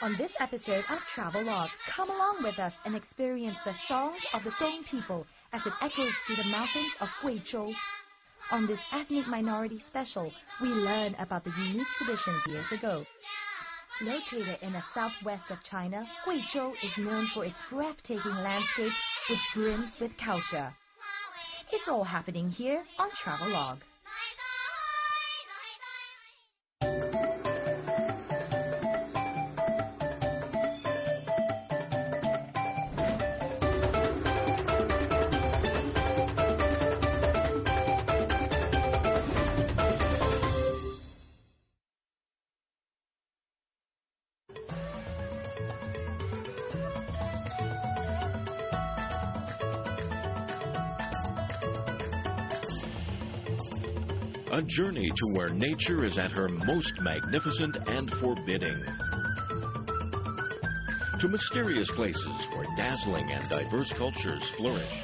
On this episode of Travelogue, come along with us and experience the songs of the Dong people as it echoes through the mountains of Guizhou. On this ethnic minority special, we learn about the unique traditions years ago. Located in the southwest of China, Guizhou is known for its breathtaking landscape, which brims with culture. It's all happening here on Travelogue. A journey to where nature is at her most magnificent and forbidding. To mysterious places where dazzling and diverse cultures flourish.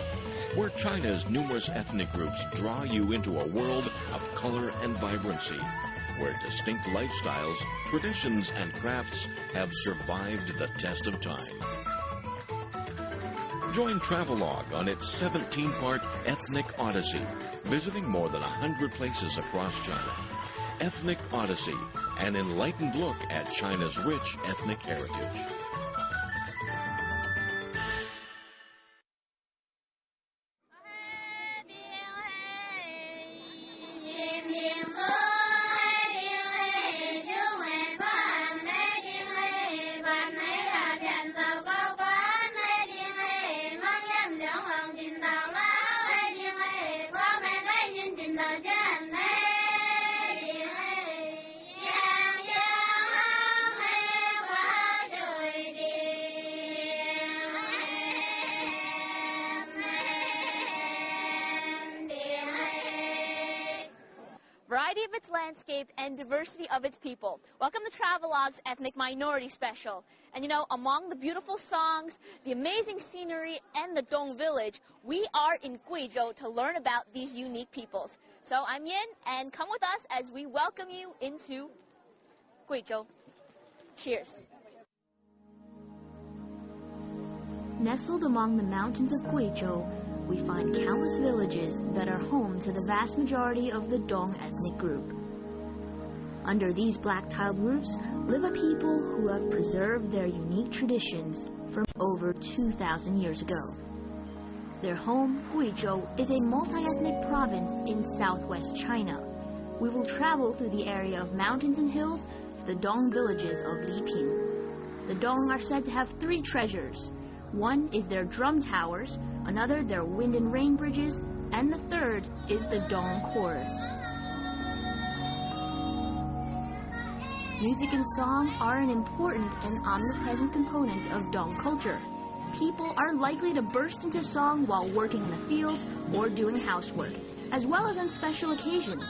Where China's numerous ethnic groups draw you into a world of color and vibrancy. Where distinct lifestyles, traditions, and crafts have survived the test of time. Join Travelogue on its 17-part Ethnic Odyssey, visiting more than 100 places across China. Ethnic Odyssey, an enlightened look at China's rich ethnic heritage. Variety of its landscape and diversity of its people. Welcome to Travelogue's Ethnic Minority Special. And you know, among the beautiful songs, the amazing scenery, and the Dong village, we are in Guizhou to learn about these unique peoples. So I'm Yin, and come with us as we welcome you into Guizhou. Cheers. Nestled among the mountains of Guizhou, we find countless villages that are home to the vast majority of the Dong ethnic group. Under these black-tiled roofs live a people who have preserved their unique traditions from over 2,000 years ago. Their home, Guizhou, is a multi-ethnic province in southwest China. We will travel through the area of mountains and hills to the Dong villages of Liping. The Dong are said to have three treasures. One is their drum towers, another their wind and rain bridges, and the third is the Dong chorus. Music and song are an important and omnipresent component of Dong culture. People are likely to burst into song while working in the fields or doing housework, as well as on special occasions.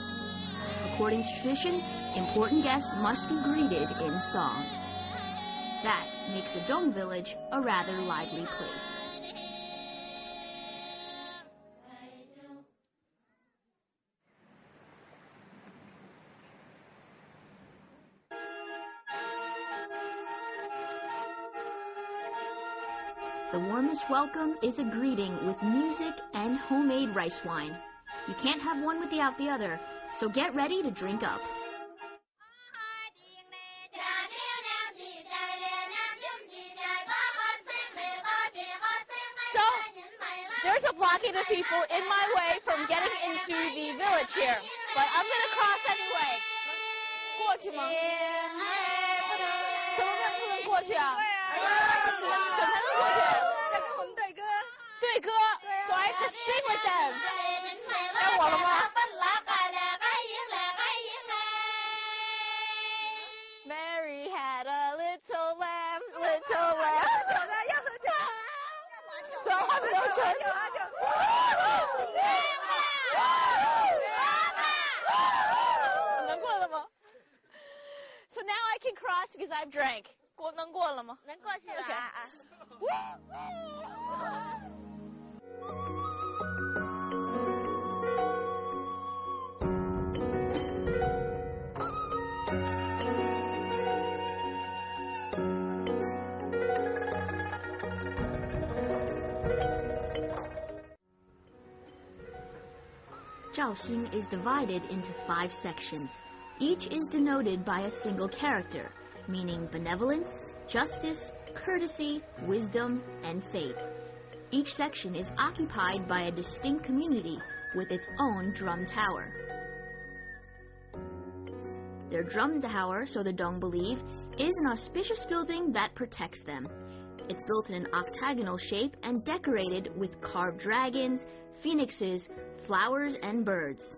According to tradition, important guests must be greeted in song. That makes the Dong village a rather lively place. The warmest welcome is a greeting with music and homemade rice wine. You can't have one without the other, so get ready to drink up. There's a blockade of people in my way from getting into the village here, but I'm going to cross anyway. 过去吗？怎么不能过去啊？怎么才能过去？要跟我们对歌。对歌。So I have to sing with them. 该我了吗？ Mary had a little lamb, little lamb. 然后没有成。能过了吗 ？So now I can cross because I've drank. 能过了吗？能过去了啊。Zhaoxing is divided into 5 sections. Each is denoted by a single character, meaning benevolence, justice, courtesy, wisdom, and faith. Each section is occupied by a distinct community with its own drum tower. Their drum tower, so the Dong believe, is an auspicious building that protects them. It's built in an octagonal shape and decorated with carved dragons, phoenixes, flowers, and birds.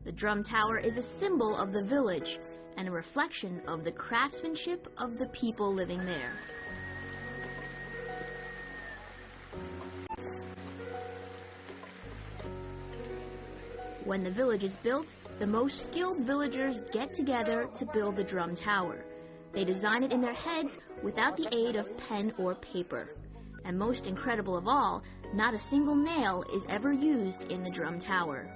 The drum tower is a symbol of the village and a reflection of the craftsmanship of the people living there. When the village is built, the most skilled villagers get together to build the drum tower. They design it in their heads without the aid of pen or paper. And most incredible of all, not a single nail is ever used in the drum tower.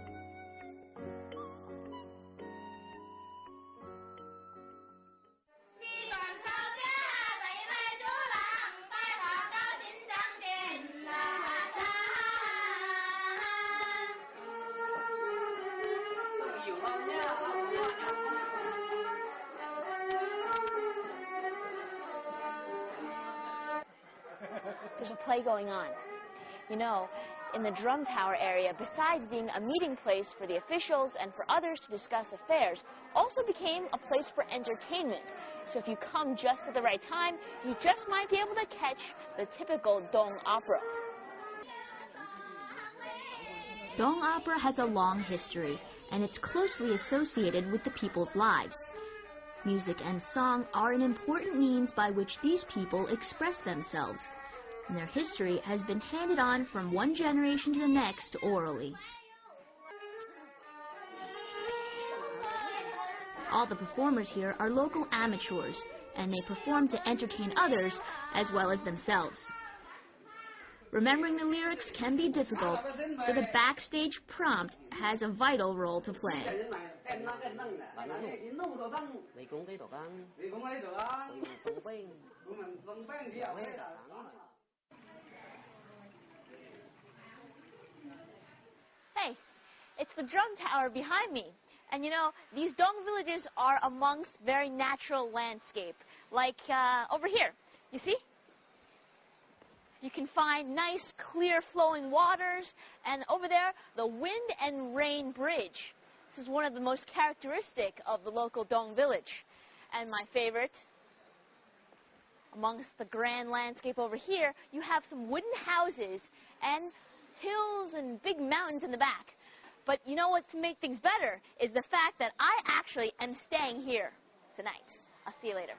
There's a play going on. You know, in the drum tower area, besides being a meeting place for the officials and for others to discuss affairs, also became a place for entertainment. So if you come just at the right time, you just might be able to catch the typical Dong opera. Dong opera has a long history, and it's closely associated with the people's lives. Music and song are an important means by which these people express themselves, and their history has been handed on from one generation to the next orally. All the performers here are local amateurs, and they perform to entertain others as well as themselves. Remembering the lyrics can be difficult, so the backstage prompt has a vital role to play. Hey, it's the drum tower behind me. And you know, these Dong villages are amongst very natural landscape. Like over here, you see? You can find nice, clear flowing waters. And over there, the wind and rain bridge. This is one of the most characteristic of the local Dong village. And my favorite, amongst the grand landscape over here, you have some wooden houses and hills and big mountains in the back. But you know what to make things better is the fact that I actually am staying here tonight. I'll see you later.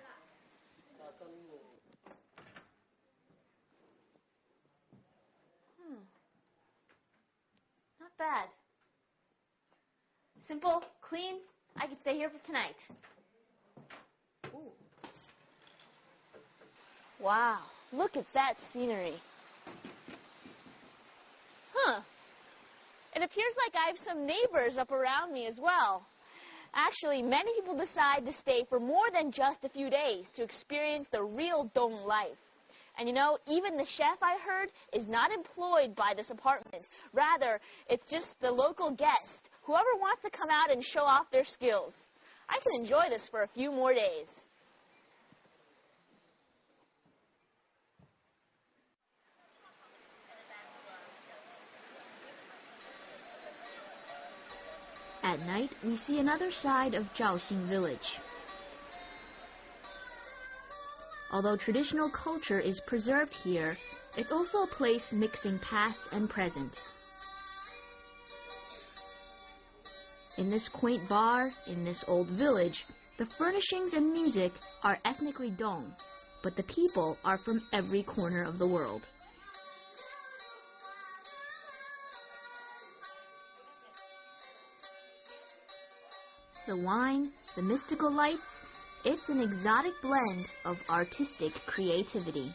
Not bad. Simple, clean. I can stay here for tonight. Ooh. Wow, look at that scenery. Huh. It appears like I have some neighbors up around me as well. Actually, many people decide to stay for more than just a few days to experience the real Dong life. And you know, even the chef, I heard, is not employed by this apartment. Rather, it's just the local guest, whoever wants to come out and show off their skills. I can enjoy this for a few more days. At night, we see another side of Zhaoxing village. Although traditional culture is preserved here, it's also a place mixing past and present. In this quaint bar, in this old village, the furnishings and music are ethnically Dong, but the people are from every corner of the world. The wine, the mystical lights, it's an exotic blend of artistic creativity.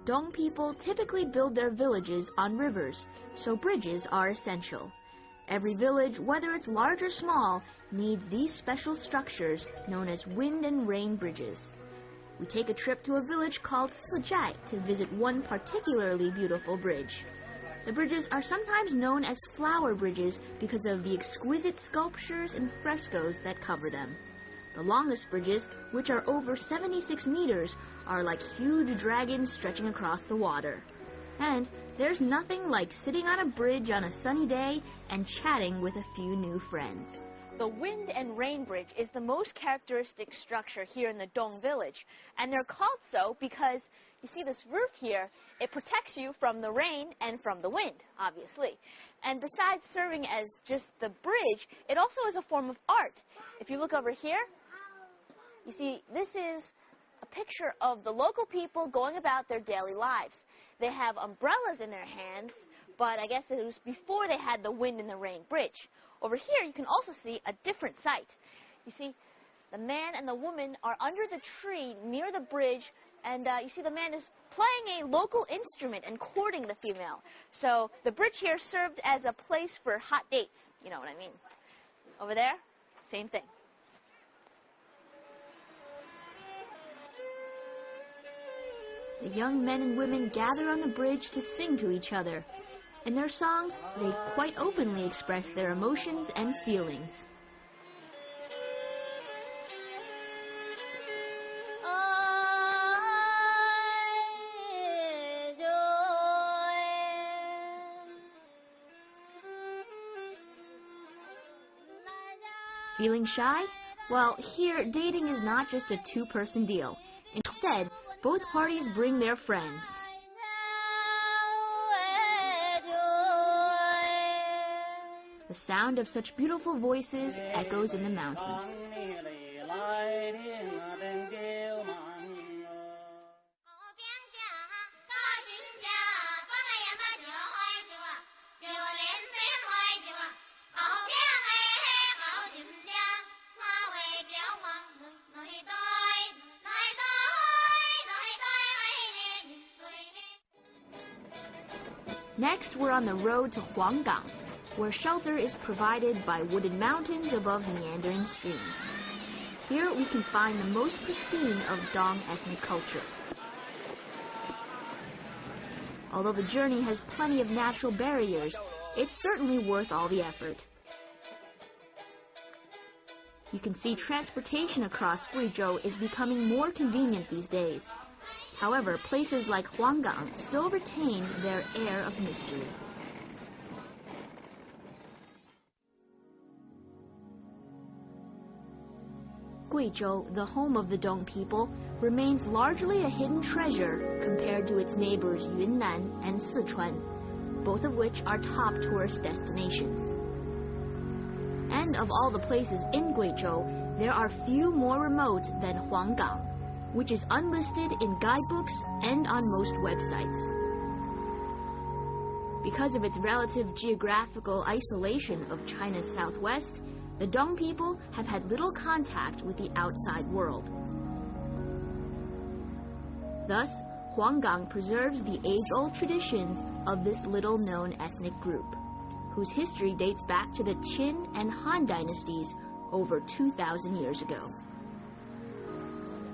Dong people typically build their villages on rivers, so bridges are essential. Every village, whether it's large or small, needs these special structures known as wind and rain bridges. we take a trip to a village called Sijai to visit one particularly beautiful bridge. The bridges are sometimes known as flower bridges because of the exquisite sculptures and frescoes that cover them. The longest bridges, which are over 76 meters, are like huge dragons stretching across the water. And there's nothing like sitting on a bridge on a sunny day and chatting with a few new friends. The Wind and Rain Bridge is the most characteristic structure here in the Dong village, and they're called so because you see this roof here, it protects you from the rain and from the wind, obviously. And besides serving as just the bridge, it also is a form of art. If you look over here, you see this is a picture of the local people going about their daily lives. They have umbrellas in their hands, but I guess it was before they had the Wind and the Rain Bridge. Over here, you can also see a different sight. You see, the man and the woman are under the tree near the bridge, and you see the man is playing a local instrument and courting the female. So the bridge here served as a place for hot dates, you know what I mean. Over there, same thing. The young men and women gather on the bridge to sing to each other. In their songs, they quite openly express their emotions and feelings. Feeling shy? Well, here, dating is not just a two-person deal. Instead, both parties bring their friends. The sound of such beautiful voices echoes in the mountains. Next, we're on the road to Huanggang, where shelter is provided by wooded mountains above meandering streams. Here we can find the most pristine of Dong ethnic culture. Although the journey has plenty of natural barriers, it's certainly worth all the effort. You can see transportation across Guizhou is becoming more convenient these days. However, places like Huanggang still retain their air of mystery. Guizhou, the home of the Dong people, remains largely a hidden treasure compared to its neighbors Yunnan and Sichuan, both of which are top tourist destinations. And of all the places in Guizhou, there are few more remote than Huanggang, which is unlisted in guidebooks and on most websites. Because of its relative geographical isolation of China's southwest, the Dong people have had little contact with the outside world. Thus, Huanggang preserves the age-old traditions of this little-known ethnic group, whose history dates back to the Qin and Han dynasties over 2,000 years ago.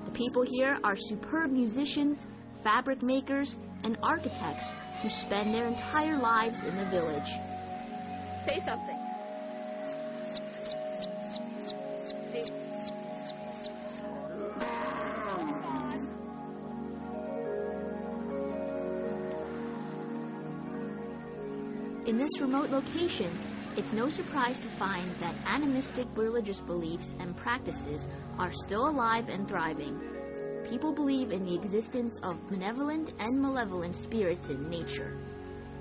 The people here are superb musicians, fabric makers, and architects who spend their entire lives in the village. Say something. In this remote location, it's no surprise to find that animistic religious beliefs and practices are still alive and thriving. People believe in the existence of benevolent and malevolent spirits in nature.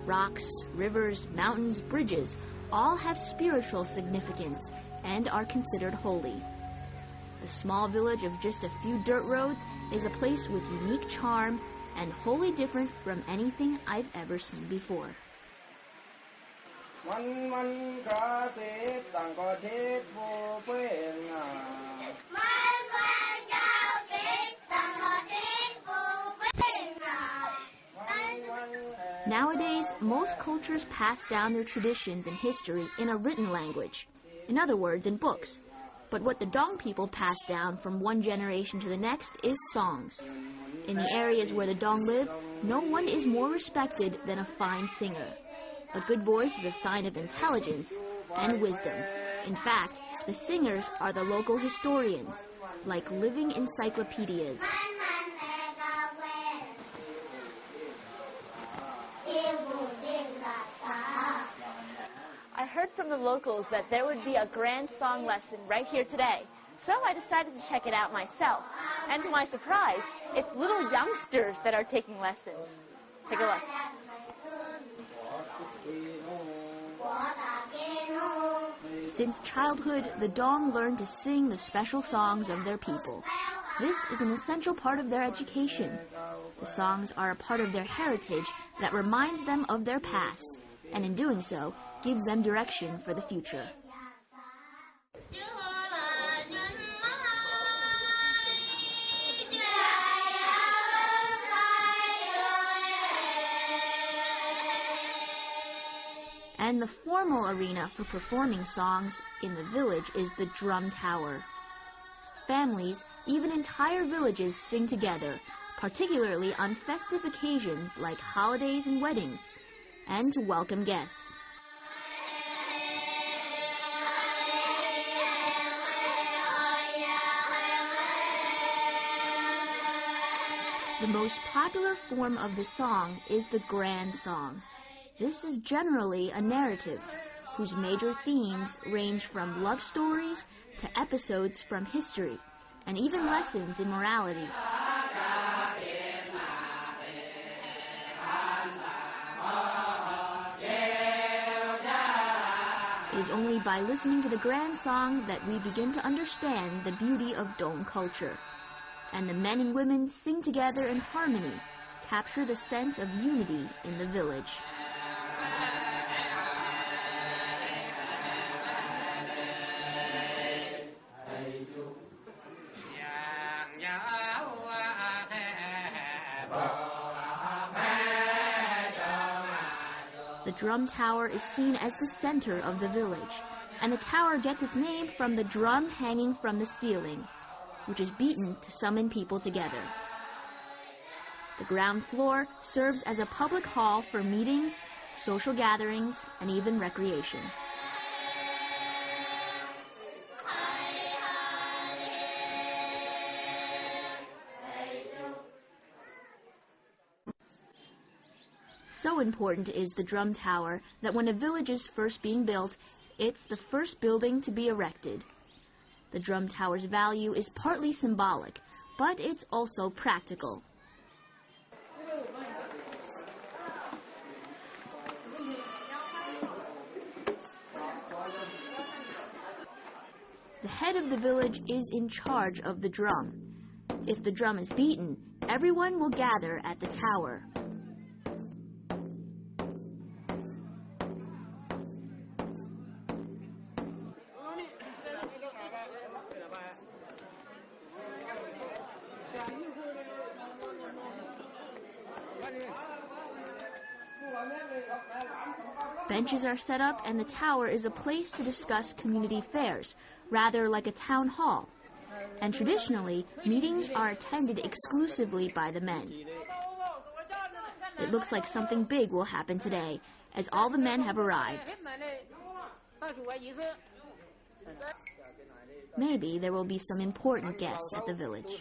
Rocks, rivers, mountains, bridges all have spiritual significance and are considered holy. The small village of just a few dirt roads is a place with unique charm and wholly different from anything I've ever seen before. Nowadays, most cultures pass down their traditions and history in a written language, in other words, in books. But what the Dong people pass down from one generation to the next is songs. In the areas where the Dong live, no one is more respected than a fine singer. A good voice is a sign of intelligence and wisdom. In fact, the singers are the local historians, like living encyclopedias. I heard from the locals that there would be a grand song lesson right here today. So I decided to check it out myself. And to my surprise, it's little youngsters that are taking lessons. Take a look. Since childhood, the Dong learn to sing the special songs of their people. This is an essential part of their education. The songs are a part of their heritage that reminds them of their past, and in doing so, gives them direction for the future. And the formal arena for performing songs in the village is the drum tower. Families, even entire villages, sing together, particularly on festive occasions like holidays and weddings, and to welcome guests. The most popular form of the song is the grand song. This is generally a narrative, whose major themes range from love stories to episodes from history, and even lessons in morality. It is only by listening to the grand song that we begin to understand the beauty of Dong culture. And the men and women sing together in harmony, capture the sense of unity in the village. The drum tower is seen as the center of the village, and the tower gets its name from the drum hanging from the ceiling, which is beaten to summon people together. The ground floor serves as a public hall for meetings, social gatherings, and even recreation. So important is the drum tower that when a village is first being built, it's the first building to be erected. The drum tower's value is partly symbolic, but it's also practical. The head of the village is in charge of the drum. If the drum is beaten, everyone will gather at the tower. Benches are set up, and the tower is a place to discuss community affairs, rather like a town hall. And traditionally, meetings are attended exclusively by the men. It looks like something big will happen today, as all the men have arrived. Maybe there will be some important guests at the village.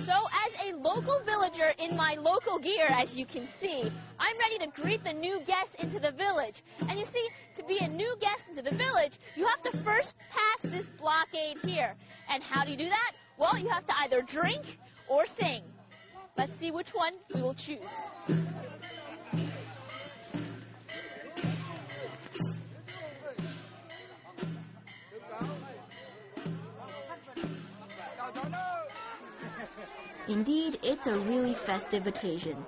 So as a local villager in my local gear, as you can see, I'm ready to greet the new guests into the village. And you see, to be a new guest into the village, you have to first pass this blockade here. And how do you do that? Well, you have to either drink or sing. Let's see which one we will choose. Indeed, it's a really festive occasion.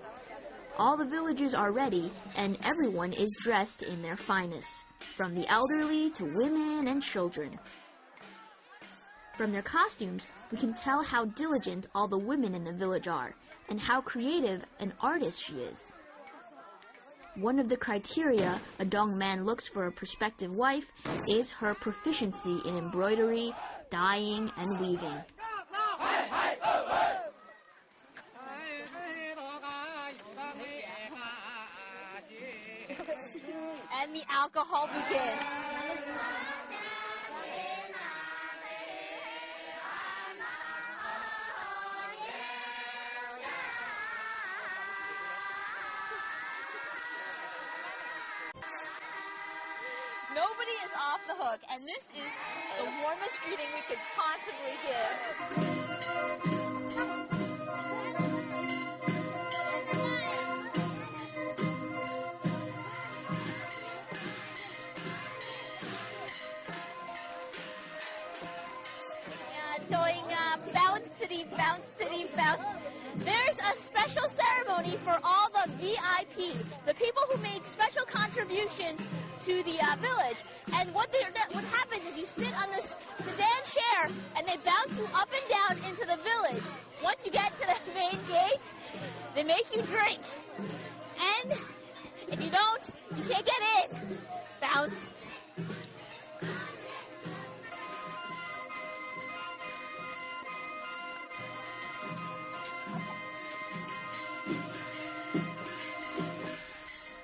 All the villagers are ready, and everyone is dressed in their finest, from the elderly to women and children. From their costumes, we can tell how diligent all the women in the village are, and how creative an artist she is. One of the criteria a Dong man looks for a prospective wife is her proficiency in embroidery, dyeing, and weaving. And the alcohol begins. Nobody is off the hook, and this is the warmest greeting we could possibly give. Doing bounce city, bounce city, bounce. There's a special ceremony for all the VIPs, the people who make special contributions to the village. And what happens is you sit on this sedan chair and they bounce you up and down into the village. Once you get to the main gate, they make you drink. And if you don't, you can't get in. Bounce.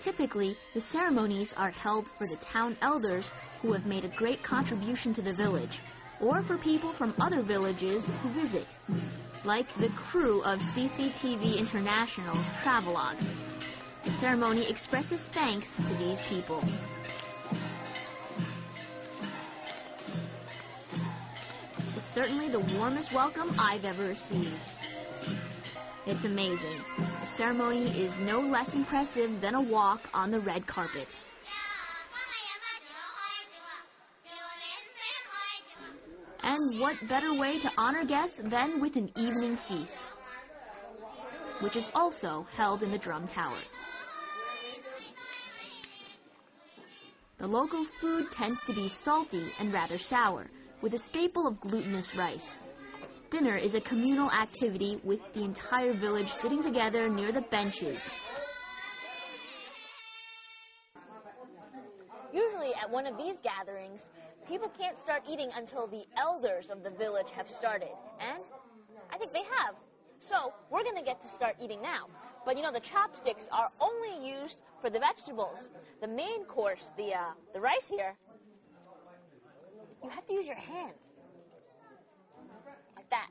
Typically, the ceremonies are held for the town elders who have made a great contribution to the village, or for people from other villages who visit, like the crew of CCTV International's TRAVELOGUE. The ceremony expresses thanks to these people. It's certainly the warmest welcome I've ever received. It's amazing. The ceremony is no less impressive than a walk on the red carpet. And what better way to honor guests than with an evening feast, which is also held in the Drum Tower. The local food tends to be salty and rather sour, with a staple of glutinous rice. Dinner is a communal activity with the entire village sitting together near the benches. Usually at one of these gatherings, people can't start eating until the elders of the village have started. And I think they have. So we're going to get to start eating now. But you know, the chopsticks are only used for the vegetables. The main course, the rice here, you have to use your hands. Like that.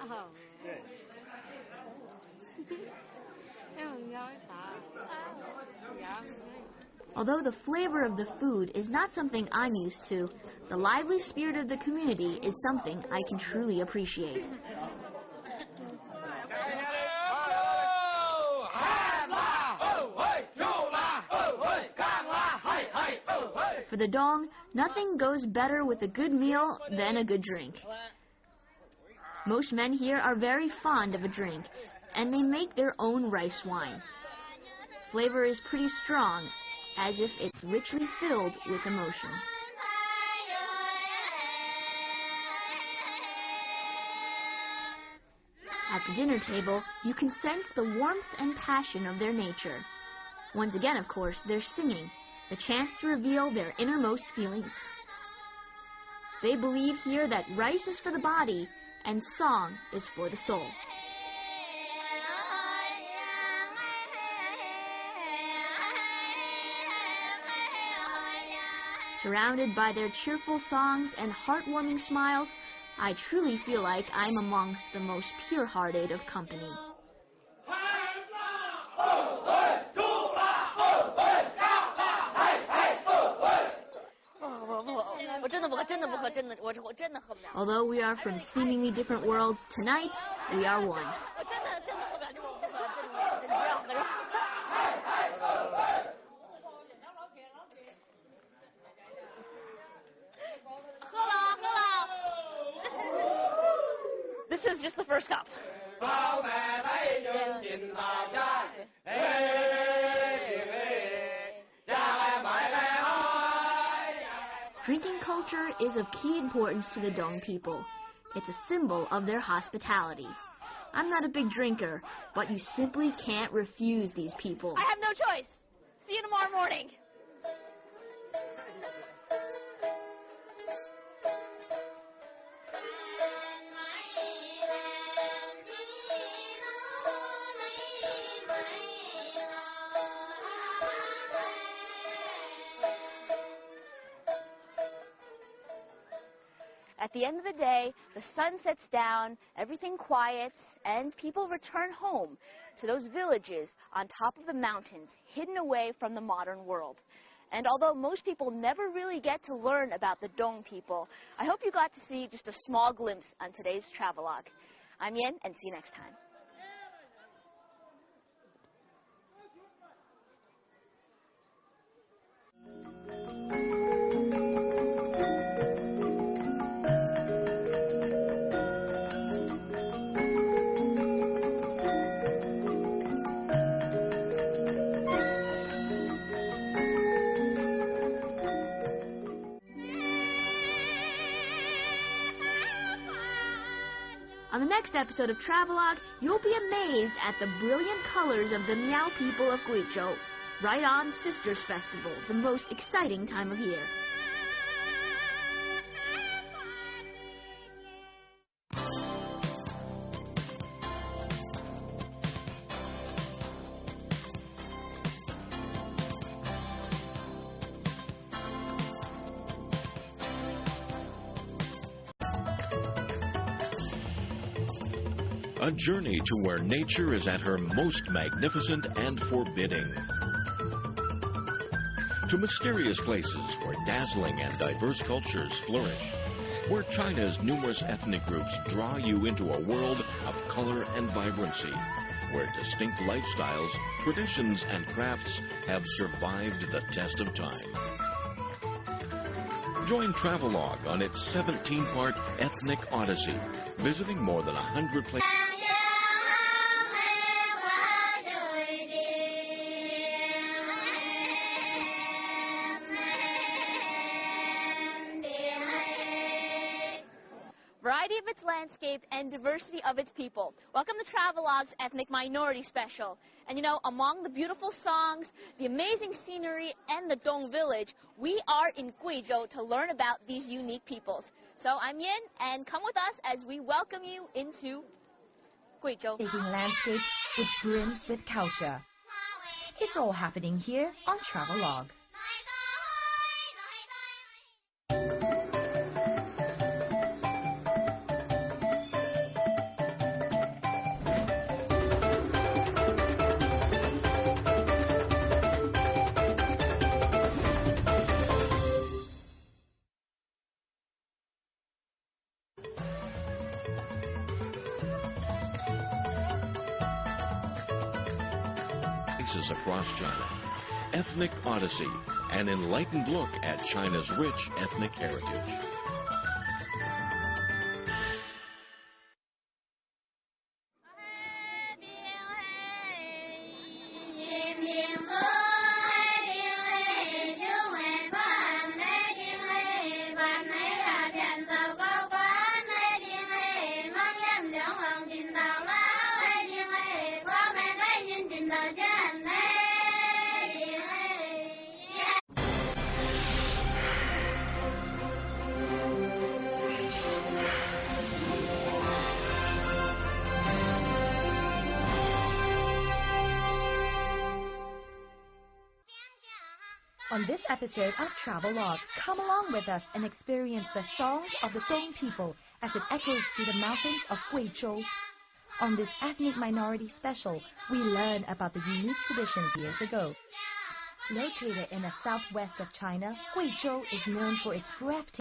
Oh. Although the flavor of the food is not something I'm used to, the lively spirit of the community is something I can truly appreciate. For the Dong, nothing goes better with a good meal than a good drink. Most men here are very fond of a drink, and they make their own rice wine. Flavor is pretty strong, as if it's richly filled with emotion. At the dinner table, you can sense the warmth and passion of their nature. Once again, of course, they're singing, the chance to reveal their innermost feelings. They believe here that rice is for the body and song is for the soul. Surrounded by their cheerful songs and heartwarming smiles, I truly feel like I'm amongst the most pure-hearted of company. Although we are from seemingly different worlds, tonight we are one. The This is just the first cup. Drinking culture is of key importance to the Dong people. It's a symbol of their hospitality. I'm not a big drinker, but you simply can't refuse these people. I have no choice. See you tomorrow morning. At the end of the day, the sun sets down, everything quiets, and people return home to those villages on top of the mountains, hidden away from the modern world. And although most people never really get to learn about the Dong people, I hope you got to see just a small glimpse on today's travelogue. I'm Yen, and see you next time. On the next episode of Travelogue, you'll be amazed at the brilliant colors of the Miao people of Guizhou. Right on Sisters Festival, the most exciting time of year. A journey to where nature is at her most magnificent and forbidding. To mysterious places where dazzling and diverse cultures flourish. Where China's numerous ethnic groups draw you into a world of color and vibrancy. Where distinct lifestyles, traditions, and crafts have survived the test of time. Join Travelogue on its 17-part ethnic odyssey, visiting more than 100 places. Variety of its landscape and diversity of its people. Welcome to Travelogue's Ethnic Minority Special. And you know, among the beautiful songs, the amazing scenery, and the Dong village, we are in Guizhou to learn about these unique peoples. So I'm Yin, and come with us as we welcome you into Guizhou. Taking landscape which brims with culture. It's all happening here on Travelogue. Across China. Ethnic Odyssey, an enlightened look at China's rich ethnic heritage. On this episode of Travelogue, come along with us and experience the songs of the Dong people as it echoes through the mountains of Guizhou. On this ethnic minority special, we learn about the unique traditions years ago. Located in the southwest of China, Guizhou is known for its breathtaking